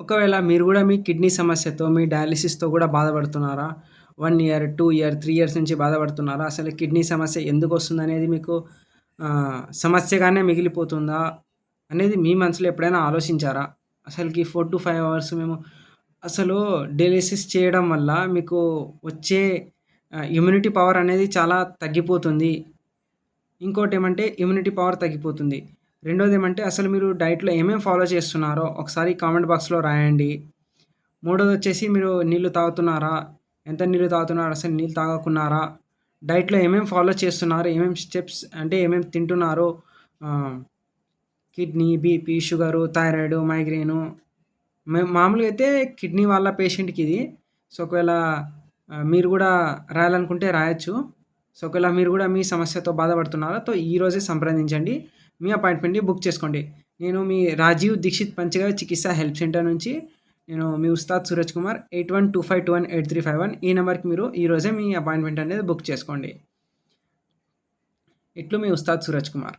ఒకవేళ మీరు గూడా మీ కిడ్నీ సమస్యతో, మీ డయాలిసిస్‌తో గూడా బాధపడుతున్నారా? 1 ఇయర్, 2 ఇయర్, 3 ఇయర్స్ నుంచి బాధపడుతున్నారా? అసలు కిడ్నీ సమస్య ఎందుకొస్తుందనేది మీకు సమస్యగానే మిగిలిపోతుందా? అనేది మీ మనసులో ఎప్పుడైనా ఆలోచించారా? అసలకి 4-5 అవర్స్ మేము అసలు డయాలిసిస్ చేయడం వల్ల మీకు వచ్చే ఇమ్యూనిటీ పవర్ అనేది చాలా తగ్గిపోతుంది. ఇంకోటేమంటే ఇమ్యూనిటీ పవర్ తగ్గిపోతుంది. రెండోదేమంటే అసలు మీరు డైట్‌లో ఏమేం ఫాలో చేస్తున్నారో ఒకసారి కామెంట్ బాక్స్‌లో రాయండి. మూడోదొచ్చేసి మీరు నీళ్లు తాగుతున్నారా? ఎంత నీళ్లు తాగుతున్నారు? అసలు నీళ్ళు తాగకున్నారా? డైట్‌లో ఏమేం ఫాలో చేస్తున్నారు? ఏమేం స్టెప్స్ అంటే ఏమేమి తింటున్నారో ఆహ్, kidney, BP, sugar, thyroid, migraine మామూలుగా అయితే కిడ్నీ వాళ్ళ పేషెంట్‌కిది. సో, ఒకవేళ మీరు గూడా రాయాలనుకుంటే రాయొచ్చు. సో, ఒకవేళ మీరు గూడా మీ సమస్యతో బాధపడుతున్నారా? ఈరోజే సంప్రదించండి. మీ అపాయింట్‌మెంట్‌ని బుక్ చేసుకోండి. నేను మీ రాజీవ్ దీక్షిత్ పంచగవ్య చికిత్స హెల్ప్ సెంటర్ నుంచి నేను మీ ఉస్తాద్ సూరజ్ కుమార్ 8125218351 ఈ నంబర్‌కి మీరు ఈరోజే మీ అపాయింట్‌మెంట్ అనేది బుక్ చేసుకోండి. ఇట్లు మీ ఉస్తాద్ సూరజ్ కుమార్.